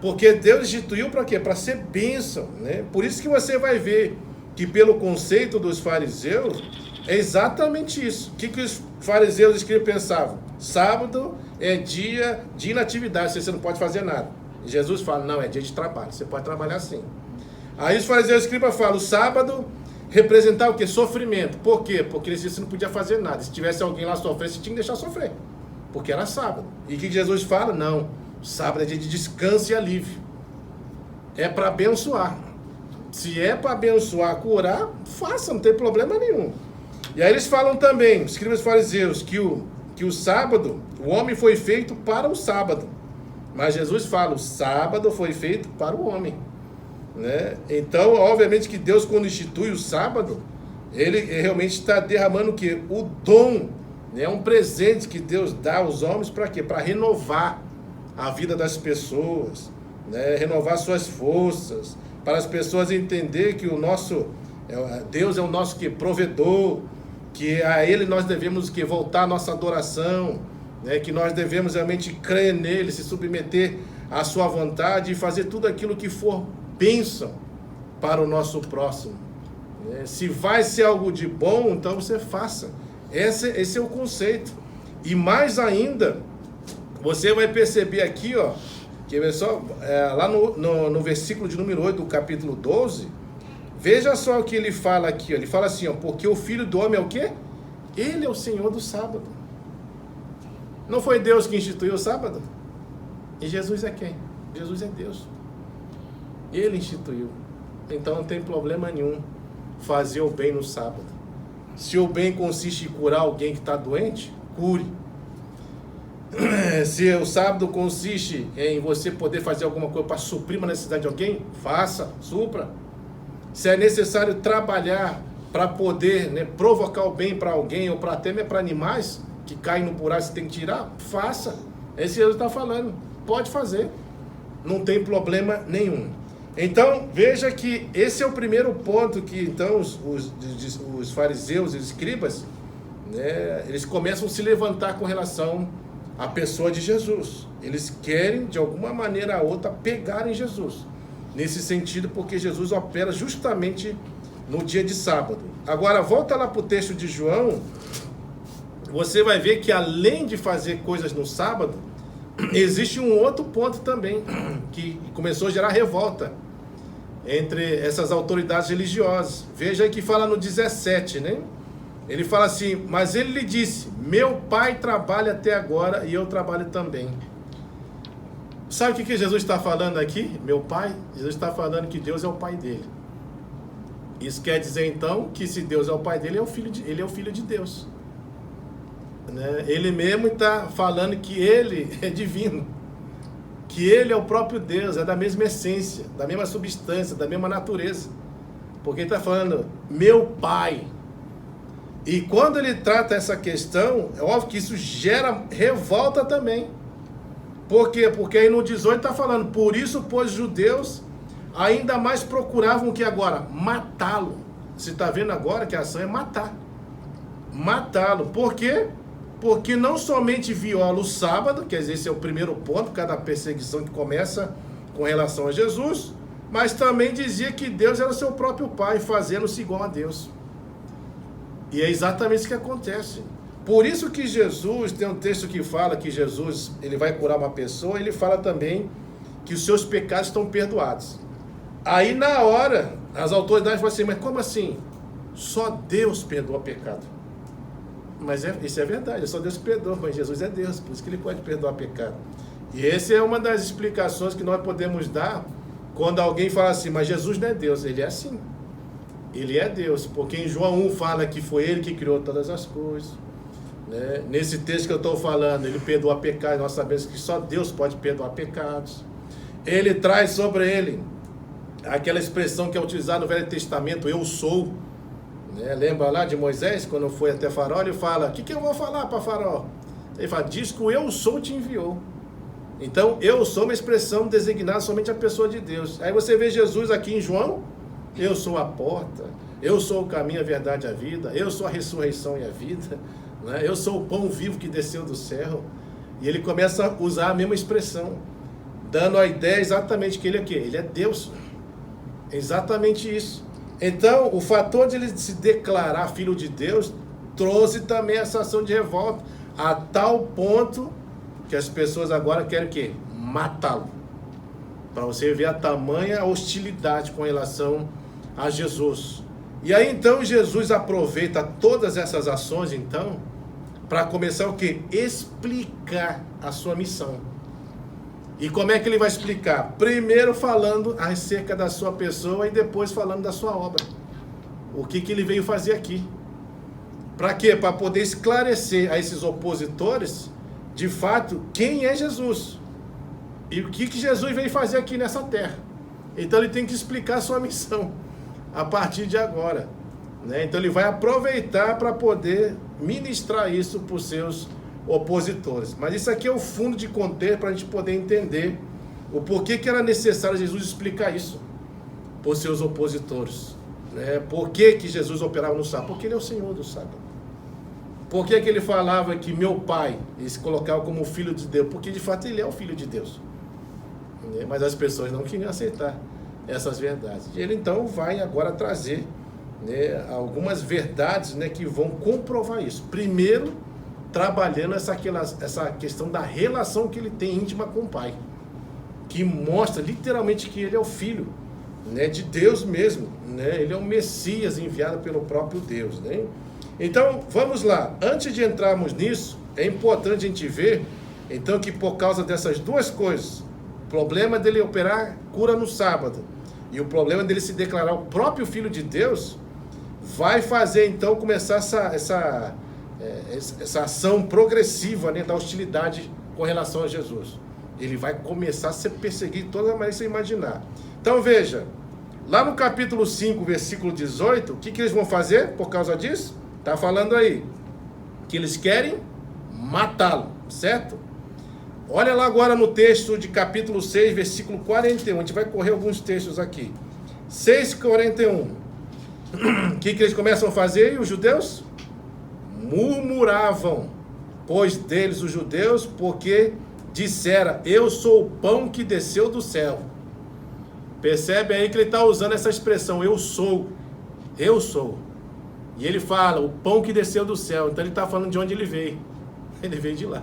Porque Deus instituiu para quê? Para ser bênção. Né? Por isso que você vai ver que pelo conceito dos fariseus, é exatamente isso. O que os fariseus e os escribas pensavam? Sábado é dia de inatividade, você não pode fazer nada. E Jesus fala, não, é dia de trabalho, você pode trabalhar sim. Aí os fariseus e os escribas falam, o sábado representar o quê? Sofrimento. Por quê? Porque eles você não podia fazer nada. Se tivesse alguém lá sofrendo, você tinha que deixar sofrer. Porque era sábado. E o que Jesus fala? Não, sábado é dia de descanso e alívio. É para abençoar. Se é para abençoar, curar, faça, não tem problema nenhum. E aí eles falam também, os escribas fariseus, que o sábado, o homem foi feito para o sábado. Mas Jesus fala, o sábado foi feito para o homem. Né? Então, obviamente que Deus, quando institui o sábado, ele realmente está derramando o quê? O dom, né? Um presente que Deus dá aos homens para quê? Para renovar a vida das pessoas, né? Renovar suas forças, para as pessoas entenderem que o nosso Deus é o nosso quê? Provedor, que a Ele nós devemos que voltar a nossa adoração, né? Que nós devemos realmente crer nele, se submeter à sua vontade e fazer tudo aquilo que for bênção para o nosso próximo. Né? Se vai ser algo de bom, então você faça. Esse é o conceito. E mais ainda, você vai perceber aqui, ó, que só, lá no versículo de número 8 do capítulo 12, veja só o que ele fala aqui. Ó. Ele fala assim, ó, porque o Filho do Homem é o quê? Ele é o Senhor do sábado. Não foi Deus que instituiu o sábado? E Jesus é quem? Jesus é Deus. Ele instituiu. Então não tem problema nenhum fazer o bem no sábado. Se o bem consiste em curar alguém que está doente, cure. Se o sábado consiste em você poder fazer alguma coisa para suprir uma necessidade de alguém, faça, supra. Se é necessário trabalhar para poder, né, provocar o bem para alguém ou para até mesmo para animais que caem no buraco, você tem que tirar, faça. Esse Jesus está falando, pode fazer. Não tem problema nenhum. Então, veja que esse é o primeiro ponto que, então, os fariseus e os escribas, né, eles começam a se levantar com relação à pessoa de Jesus. Eles querem, de alguma maneira ou outra, pegar em Jesus. nesse sentido, porque Jesus opera justamente no dia de sábado. Agora, volta lá para o texto de João, você vai ver que além de fazer coisas no sábado, existe um outro ponto também, que começou a gerar revolta entre essas autoridades religiosas. Veja aí que fala no 17, né? Ele fala assim, mas ele lhe disse, meu pai trabalha até agora e eu trabalho também. Sabe o que Jesus está falando aqui? Meu pai? Jesus está falando que Deus é o pai dele. Isso quer dizer então que se Deus é o pai dele, ele é o filho de Deus. Né? Ele mesmo está falando que ele é divino. Que ele é o próprio Deus, é da mesma essência, da mesma substância, da mesma natureza. Porque ele está falando, meu pai. E quando ele trata essa questão, é óbvio que isso gera revolta também. Por quê? Porque aí no 18 está falando, por isso, pois, judeus ainda mais procuravam o que agora? Matá-lo. Você está vendo agora que a ação é matar. Matá-lo. Por quê? Porque não somente viola o sábado, quer dizer, esse é o primeiro ponto, cada perseguição que começa com relação a Jesus, mas também dizia que Deus era o seu próprio pai, fazendo-se igual a Deus. E é exatamente isso que acontece. Por isso que Jesus, tem um texto que fala que Jesus, ele vai curar uma pessoa, ele fala também que os seus pecados estão perdoados. Aí na hora, as autoridades falam assim, mas como assim? Só Deus perdoa pecado. Mas isso é verdade, é só Deus que perdoa, mas Jesus é Deus, por isso que ele pode perdoar pecado. E essa é uma das explicações que nós podemos dar quando alguém fala assim, mas Jesus não é Deus. Ele é assim. Ele é Deus, porque em João 1 fala que foi ele que criou todas as coisas. Né? Nesse texto que eu estou falando, ele perdoa pecados, nós sabemos que só Deus pode perdoar pecados. Ele traz sobre ele aquela expressão que é utilizada no Velho Testamento, eu sou. Né? Lembra lá de Moisés, quando foi até Faraó, ele fala, o que eu vou falar para Faraó? Ele fala, diz que o eu sou te enviou. Então, eu sou uma expressão designada somente a pessoa de Deus. Aí você vê Jesus aqui em João, eu sou a porta, eu sou o caminho, a verdade e a vida, eu sou a ressurreição e a vida, né? Eu sou o pão vivo que desceu do céu. E ele começa a usar a mesma expressão, dando a ideia exatamente que ele é o quê? Ele é Deus. Exatamente isso. Então, o fator de ele se declarar filho de Deus trouxe também essa ação de revolta, a tal ponto que as pessoas agora querem o quê? Matá-lo. Para você ver a tamanha hostilidade com relação a Jesus. E aí então Jesus aproveita todas essas ações então para começar o quê? Explicar a sua missão. E como é que ele vai explicar? Primeiro falando acerca da sua pessoa e depois falando da sua obra. O que ele veio fazer aqui. Para quê? Para poder esclarecer a esses opositores, de fato, quem é Jesus. E o que Jesus veio fazer aqui nessa terra. Então ele tem que explicar a sua missão a partir de agora. Né? Então ele vai aproveitar para poder ministrar isso para os seus opositores. Mas isso aqui é o fundo de contexto para a gente poder entender o porquê que era necessário Jesus explicar isso para os seus opositores. Né? Por que Jesus operava no sábado? Porque ele é o Senhor do sábado. Por que ele falava que meu pai, ele se colocava como filho de Deus? Porque de fato ele é o filho de Deus. Né? Mas as pessoas não queriam aceitar essas verdades. E ele então vai agora trazer, né, algumas verdades, né, que vão comprovar isso. Primeiro, trabalhando essa questão da relação que ele tem íntima com o Pai, que mostra literalmente que ele é o Filho, né, de Deus mesmo, né? Ele é o Messias enviado pelo próprio Deus. Né? Então, vamos lá. Antes de entrarmos nisso, é importante a gente ver, então, que por causa dessas duas coisas, o problema dele operar cura no sábado e o problema dele se declarar o próprio Filho de Deus, vai fazer, então, começar essa ação progressiva, né, da hostilidade com relação a Jesus. Ele vai começar a ser perseguido de toda maneira que você imaginar. Então veja, lá no capítulo 5, versículo 18, o que eles vão fazer por causa disso? Está falando aí que eles querem matá-lo, certo? Olha lá agora no texto de capítulo 6, versículo 41, a gente vai correr alguns textos aqui. 6:41. O que eles começam a fazer, os judeus? Murmuravam, pois deles os judeus, porque dissera, eu sou o pão que desceu do céu. Percebe aí que ele está usando essa expressão, eu sou. Eu sou. E ele fala, o pão que desceu do céu. Então ele está falando de onde ele veio. Ele veio de lá,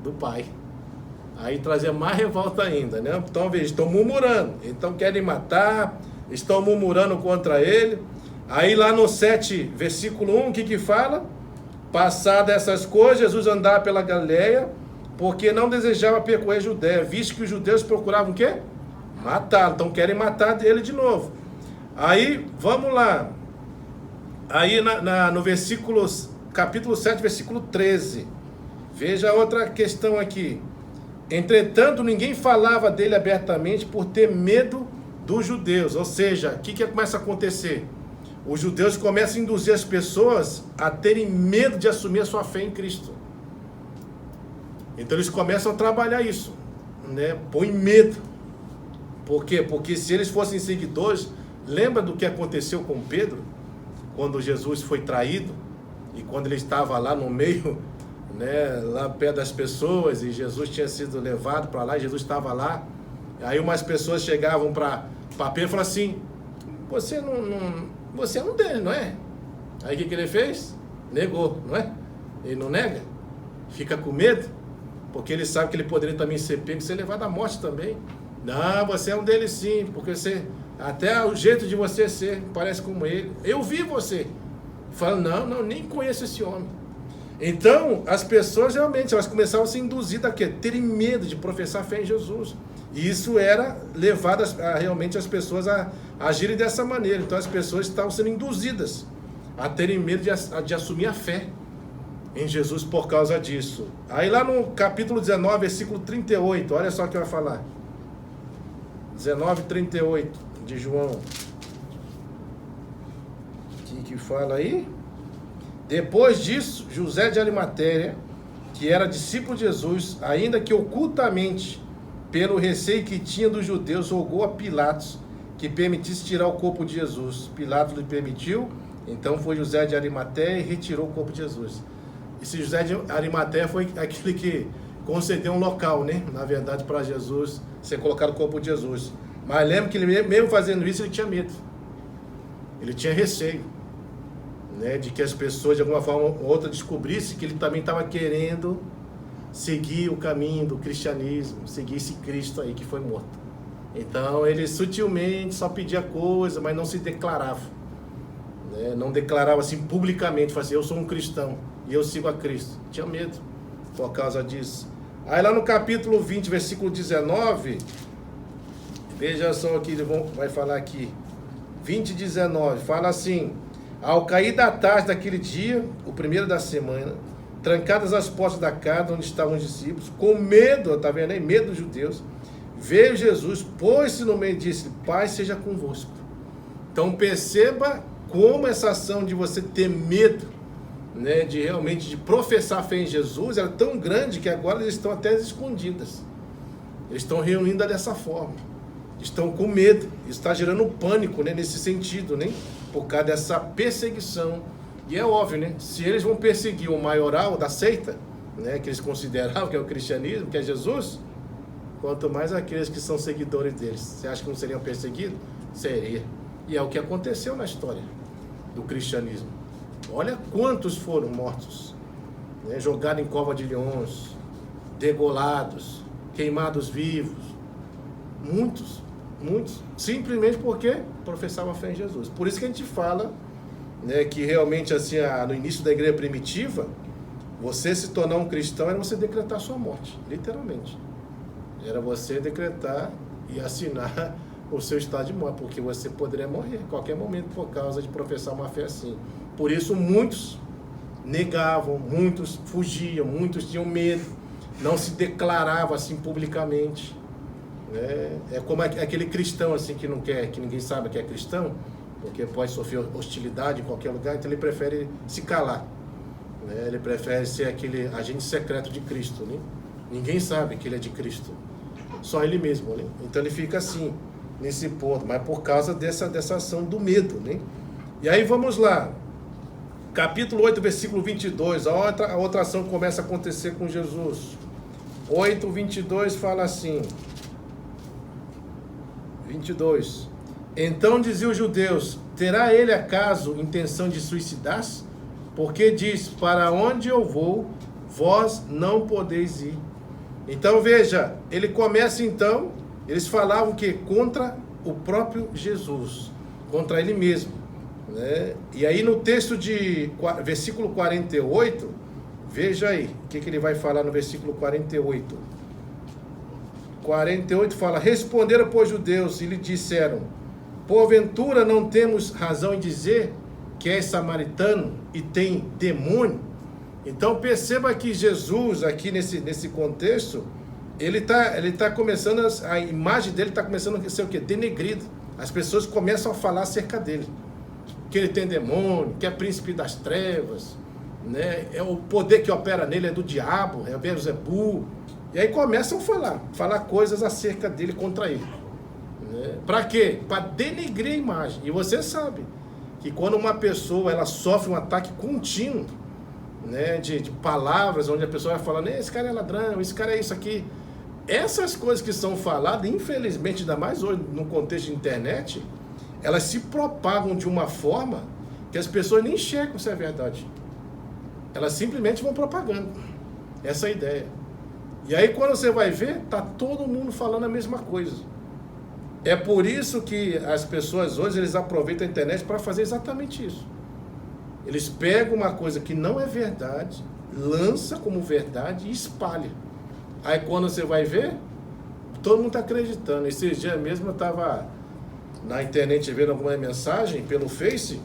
do Pai. Aí trazia mais revolta ainda, né? Então veja, estão murmurando. Então querem matar, estão murmurando contra ele. Aí lá no 7, versículo 1, o que fala? Passadas essas coisas, Jesus andava pela Galileia, porque não desejava percorrer a Judéia, visto que os judeus procuravam o quê? Matá-lo. Então querem matar ele de novo. Aí, vamos lá. Aí no capítulo 7, versículo 13. Veja outra questão aqui. Entretanto, ninguém falava dele abertamente por ter medo dos judeus. Ou seja, o que começa a acontecer? Os judeus começam a induzir as pessoas a terem medo de assumir a sua fé em Cristo. Então eles começam a trabalhar isso, né? Põe medo. Por quê? Porque se eles fossem seguidores, lembra do que aconteceu com Pedro? Quando Jesus foi traído e quando ele estava lá no meio, né, lá perto das pessoas, e Jesus tinha sido levado para lá, e Jesus estava lá. Aí umas pessoas chegavam para Pedro e falavam assim, você é um deles, não é? Aí o que ele fez? Negou, não é? Ele não nega, fica com medo, porque ele sabe que ele poderia também ser pego e ser levado à morte também. Não, você é um deles sim, porque até o jeito de você ser parece como ele. Eu vi você. Fala, não, nem conheço esse homem. Então, as pessoas realmente, elas começavam a ser induzidas a quê? Terem medo de professar fé em Jesus. E isso era levado realmente as pessoas a agirem dessa maneira. Então, as pessoas estavam sendo induzidas a terem medo de assumir a fé em Jesus por causa disso. Aí lá no capítulo 19, versículo 38, olha só o que vai falar. 19, 38 de João. O que fala aí? Depois disso, José de Arimateia, que era discípulo de Jesus, ainda que ocultamente, pelo receio que tinha dos judeus, rogou a Pilatos que permitisse tirar o corpo de Jesus. Pilatos lhe permitiu, então foi José de Arimateia e retirou o corpo de Jesus. Esse José de Arimateia foi aquele que concedeu um local, né? Na verdade, para Jesus ser colocado o corpo de Jesus. Mas lembra que ele, mesmo fazendo isso, ele tinha medo. Ele tinha receio, né? De que as pessoas, de alguma forma ou outra, descobrissem que ele também estava querendo seguir o caminho do cristianismo, seguir esse Cristo aí que foi morto. Então, ele sutilmente só pedia coisa, mas não se declarava. Né? Não declarava assim publicamente, falava assim, eu sou um cristão e eu sigo a Cristo. Tinha medo por causa disso. Aí lá no capítulo 20, versículo 19, veja só o que ele vai falar aqui. 20, 19, fala assim: ao cair da tarde daquele dia, o primeiro da semana, trancadas as portas da casa onde estavam os discípulos, com medo, tá vendo aí? Medo dos judeus, veio Jesus, pôs-se no meio e disse, Pai seja convosco. Então perceba como essa ação de você ter medo, né, de realmente de professar a fé em Jesus, era tão grande que agora eles estão até escondidas. Eles estão reunindo dessa forma. Estão com medo. Isso está gerando pânico, né, nesse sentido, né, por causa dessa perseguição. E é óbvio, né, se eles vão perseguir o maioral da seita, né, que eles consideravam que é o cristianismo, que é Jesus, quanto mais aqueles que são seguidores deles. Você acha que não seriam perseguidos? Seria. E é o que aconteceu na história do cristianismo. Olha quantos foram mortos, né, jogados em cova de leões, degolados, queimados vivos. Muitos, simplesmente porque professavam a fé em Jesus. Por isso que a gente fala, né, que realmente assim, no início da igreja primitiva, você se tornar um cristão era você decretar a sua morte, literalmente. Era você decretar e assinar o seu estado de morte, porque você poderia morrer a qualquer momento por causa de professar uma fé assim. Por isso muitos negavam, muitos fugiam, muitos tinham medo, não se declaravam assim publicamente. É como aquele cristão assim que não quer, que ninguém sabe que é cristão, porque pode sofrer hostilidade em qualquer lugar, então ele prefere se calar, né? Ele prefere ser aquele agente secreto de Cristo, né? Ninguém sabe que ele é de Cristo, só ele mesmo, né? Então ele fica assim, nesse ponto, mas por causa dessa ação do medo, né? E aí vamos lá, capítulo 8, versículo 22, a outra ação começa a acontecer com Jesus. 8, 22 fala assim, 22. Então diziam os judeus: terá ele acaso intenção de suicidar-se? Porque diz: para onde eu vou, vós não podeis ir. Então veja, ele começa então, eles falavam que contra o próprio Jesus, contra ele mesmo, né? E aí no texto de versículo 48, veja aí, o que ele vai falar no versículo 48. 48 fala: responderam, pois, judeus e lhe disseram: porventura não temos razão em dizer que és samaritano e tem demônio? Então perceba que Jesus, aqui nesse contexto, ele tá começando, a imagem dele está começando a ser o quê? Denegrido. As pessoas começam a falar acerca dele, que ele tem demônio, que é príncipe das trevas, né? É o poder que opera nele é do diabo, é Beelzebul. E aí começam a falar coisas acerca dele contra ele, né? Para quê? Para denegrir a imagem. E você sabe que quando uma pessoa ela sofre um ataque contínuo, né, de palavras, onde a pessoa vai falando: esse cara é ladrão, esse cara é isso aqui. Essas coisas que são faladas, infelizmente, ainda mais hoje no contexto de internet, elas se propagam de uma forma que as pessoas nem enxergam se é verdade. Elas simplesmente vão propagando essa ideia. E aí quando você vai ver, tá todo mundo falando a mesma coisa. É por isso que as pessoas hoje, eles aproveitam a internet para fazer exatamente isso. Eles pegam uma coisa que não é verdade, lança como verdade e espalha. Aí quando você vai ver, todo mundo está acreditando. Esses dias mesmo eu estava na internet vendo alguma mensagem pelo Face,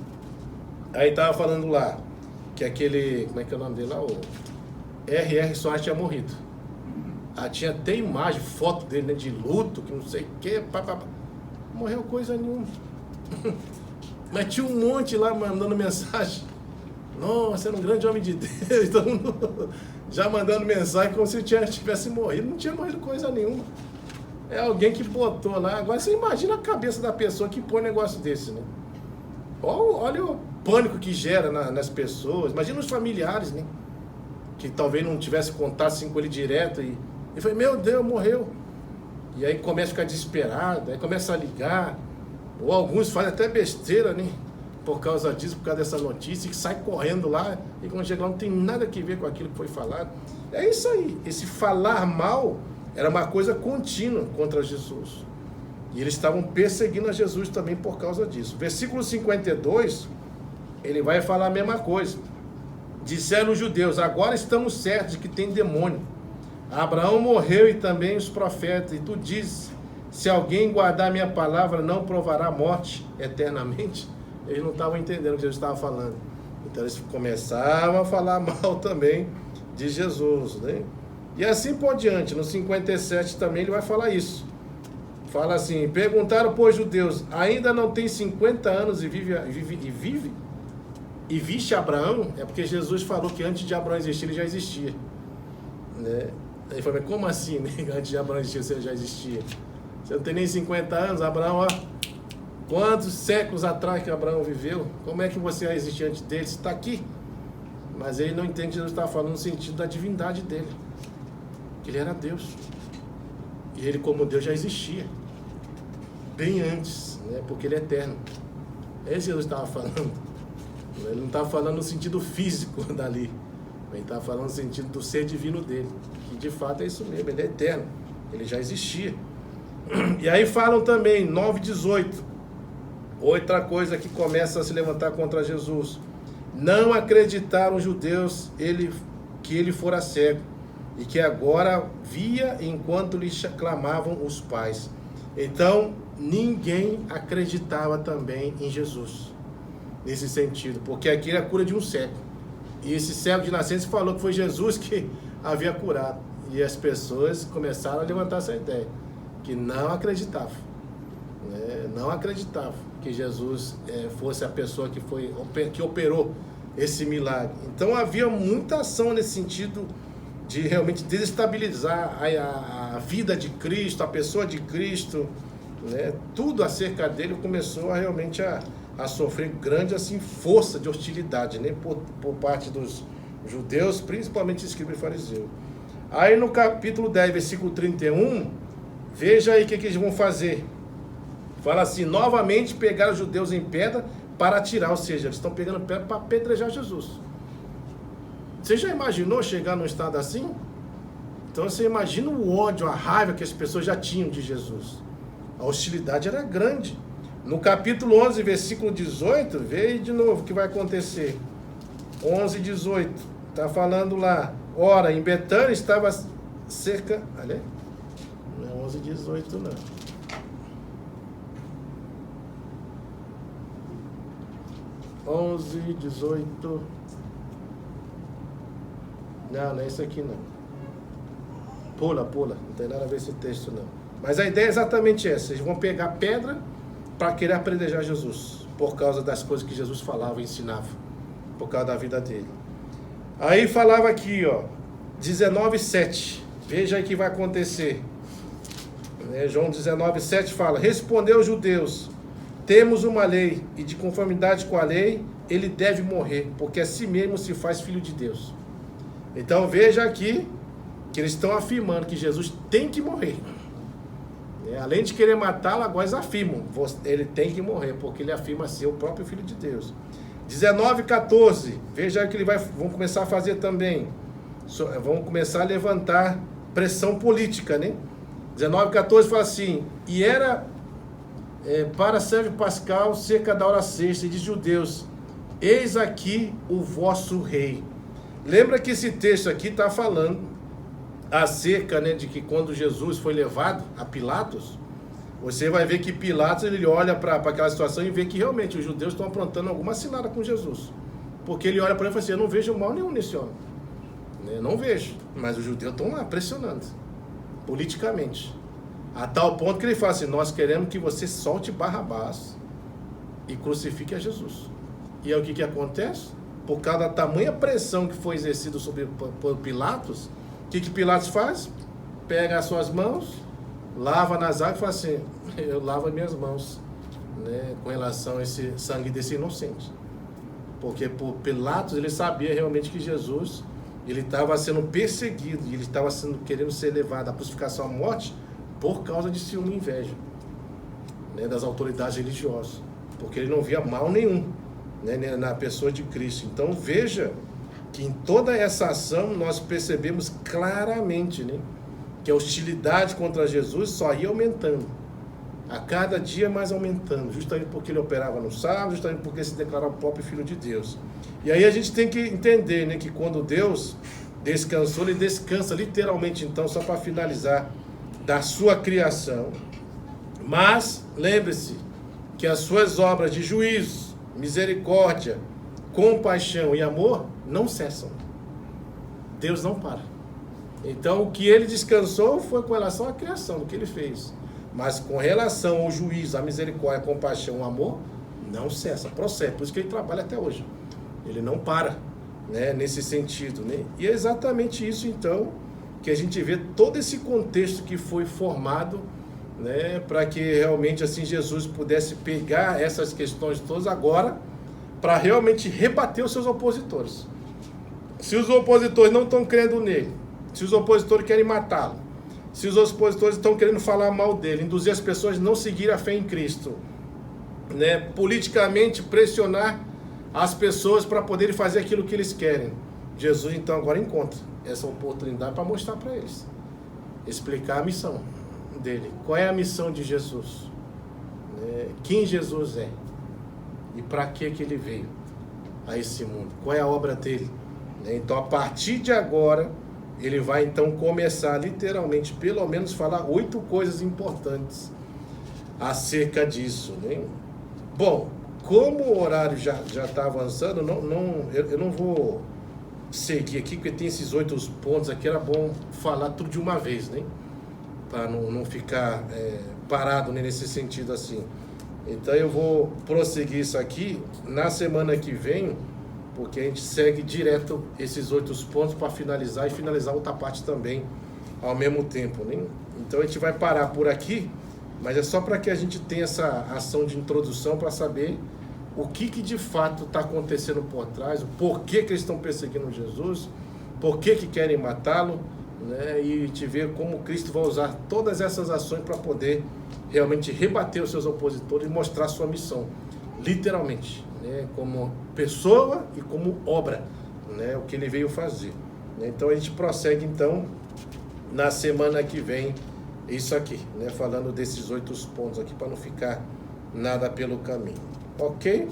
aí estava falando lá que aquele, como é que é o nome dele lá? O R.R. Soares tinha morrido. Ah, tinha até imagem, foto dele, né, de luto, que não sei o que, morreu coisa nenhuma. Mas tinha um monte lá mandando mensagem: nossa, era um grande homem de Deus. Todo mundo já mandando mensagem como se tivesse morrido. Não tinha morrido coisa nenhuma. É alguém que botou lá. Agora você imagina a cabeça da pessoa que põe um negócio desse, né? Olha o pânico que gera nas pessoas. Imagina os familiares, né? Que talvez não tivesse contato assim com ele direto e foi: meu Deus, morreu. E aí começa a ficar desesperado, aí começa a ligar. Ou alguns fazem até besteira, né? Por causa disso, por causa dessa notícia, que sai correndo lá, e quando chega lá não tem nada a ver com aquilo que foi falado. É isso aí. Esse falar mal era uma coisa contínua contra Jesus. E eles estavam perseguindo a Jesus também por causa disso. Versículo 52, ele vai falar a mesma coisa. Disseram os judeus: agora estamos certos de que tem demônio. Abraão morreu e também os profetas, e tu dizes: se alguém guardar minha palavra, não provará morte eternamente. Eles não estavam entendendo o que Jesus estava falando. Então eles começavam a falar mal também de Jesus, né? E assim por diante. No 57 também ele vai falar isso. Fala assim: perguntaram, pois, judeus: ainda não tem 50 anos e vive? E viste Abraão? É porque Jesus falou que antes de Abraão existir, ele já existia, né? Ele falou: mas como assim, né? Antes de Abraão existir, você já existia? Você não tem nem 50 anos, Abraão, ó. Quantos séculos atrás que Abraão viveu? Como é que você vai existir antes dele? Você está aqui. Mas ele não entende que Jesus está falando no sentido da divindade dele. Que ele era Deus. E ele, como Deus, já existia. Bem antes, né? Porque ele é eterno. É isso que Jesus estava falando. Ele não estava falando no sentido físico dali. Ele estava falando no sentido do ser divino dele. Que de fato é isso mesmo, ele é eterno. Ele já existia. E aí falam também, 9:18. Outra coisa que começa a se levantar contra Jesus: não acreditaram os judeus que ele fora cego, e que agora via enquanto lhe clamavam os pais. Então ninguém acreditava também em Jesus, nesse sentido, porque aqui era a cura de um cego, e esse cego de nascença falou que foi Jesus que havia curado, e as pessoas começaram a levantar essa ideia, que não acreditavam, né? Não acreditavam que Jesus fosse a pessoa que operou esse milagre. Então havia muita ação nesse sentido de realmente desestabilizar a vida de Cristo, a pessoa de Cristo, né? Tudo acerca dele começou a realmente a sofrer grande assim, força de hostilidade, né? por parte dos judeus, principalmente escribas e fariseus. Aí no capítulo 10, versículo 31, veja aí o que eles vão fazer. Fala assim, novamente pegaram os judeus em pedra para atirar, ou seja, eles estão pegando pedra para apedrejar Jesus. Você já imaginou chegar num estado assim? Então você imagina o ódio, a raiva que as pessoas já tinham de Jesus. A hostilidade era grande. No capítulo 11, versículo 18, veja de novo o que vai acontecer. 11, 18, está falando lá. Ora, em Betânia estava cerca... Olha, não é 11, 18 não. Onze, 18... Não é isso aqui não. Pula, não tem nada a ver com esse texto não. Mas a ideia é exatamente essa, eles vão pegar pedra para querer apedrejar Jesus, por causa das coisas que Jesus falava e ensinava, por causa da vida dele. Aí falava aqui, ó, 19:7, veja aí o que vai acontecer. João 19:7 fala, respondeu os judeus, temos uma lei, e de conformidade com a lei, ele deve morrer, porque a si mesmo se faz filho de Deus. Então veja aqui, que eles estão afirmando que Jesus tem que morrer. Além de querer matá-lo, agora eles afirmam, ele tem que morrer, porque ele afirma ser o próprio Filho de Deus. 19:14, veja aí que vão começar a fazer também, vão começar a levantar pressão política, né? 19:14 fala assim, e era para Sérgio Pascal, cerca da hora sexta, e diz judeus, eis aqui o vosso rei. Lembra que esse texto aqui está falando acerca, né, de que quando Jesus foi levado a Pilatos, você vai ver que Pilatos ele olha para aquela situação e vê que realmente os judeus estão aprontando alguma cilada com Jesus. Porque ele olha para ele e fala assim, eu não vejo mal nenhum nesse homem. Eu não vejo. Mas os judeus estão lá pressionando, politicamente. A tal ponto que ele fala assim, nós queremos que você solte Barrabás e crucifique a Jesus. E aí o que acontece? Por causa da tamanha pressão que foi exercida sobre por Pilatos, o que Pilatos faz? Pega as suas mãos, lava nas águas e fala assim, eu lavo as minhas mãos, né, com relação a esse sangue desse inocente. Porque por Pilatos ele sabia realmente que Jesus ele estava sendo perseguido, e ele estava querendo ser levado à crucificação à morte por causa de ciúme e inveja, né, das autoridades religiosas. Porque ele não via mal nenhum, né, na pessoa de Cristo. Então veja que em toda essa ação nós percebemos claramente, né, que a hostilidade contra Jesus só ia aumentando, a cada dia mais aumentando, justamente porque ele operava no sábado, justamente porque se declarava o próprio Filho de Deus. E aí a gente tem que entender, né, que quando Deus descansou, ele descansa literalmente, então, só para finalizar, da sua criação. Mas lembre-se que as suas obras de juízo, misericórdia, compaixão e amor não cessam. Deus não para. Então o que ele descansou foi com relação à criação, do que ele fez. Mas com relação ao juízo, à misericórdia, à compaixão, ao amor, não cessa, procede. Por isso que ele trabalha até hoje. Ele não para, né, nesse sentido, né? E é exatamente isso então que a gente vê todo esse contexto que foi formado, né, para que realmente assim Jesus pudesse pegar essas questões todas agora para realmente rebater os seus opositores. Se os opositores não estão crendo nele, se os opositores querem matá-lo, se os opositores estão querendo falar mal dele, induzir as pessoas a não seguir a fé em Cristo, né, politicamente pressionar as pessoas para poderem fazer aquilo que eles querem, Jesus então agora encontra essa oportunidade para mostrar para eles, explicar a missão dele. Qual é a missão de Jesus? Quem Jesus é? E para que ele veio a esse mundo? Qual é a obra dele? Então, a partir de agora, ele vai então começar literalmente, pelo menos, falar 8 coisas importantes acerca disso, né? Bom, como o horário já está avançando, eu não vou seguir aqui, porque tem esses 8 pontos aqui, era bom falar tudo de uma vez, né? Para não ficar parado, né, nesse sentido assim. Então eu vou prosseguir isso aqui na semana que vem, porque a gente segue direto esses 8 pontos para finalizar e finalizar outra parte também ao mesmo tempo, né? Então a gente vai parar por aqui, mas é só para que a gente tenha essa ação de introdução para saber o que de fato está acontecendo por trás, o porquê que eles estão perseguindo Jesus, por que querem matá-lo, né? E te ver como Cristo vai usar todas essas ações para poder realmente rebater os seus opositores e mostrar sua missão, literalmente, né? Como pessoa e como obra, né? O que ele veio fazer. Então a gente prossegue então na semana que vem isso aqui, né? Falando desses 8 pontos aqui para não ficar nada pelo caminho, ok?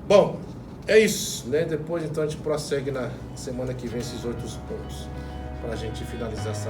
Bom, é isso, né? Depois então a gente prossegue na semana que vem esses 8 pontos para a gente finalizar essa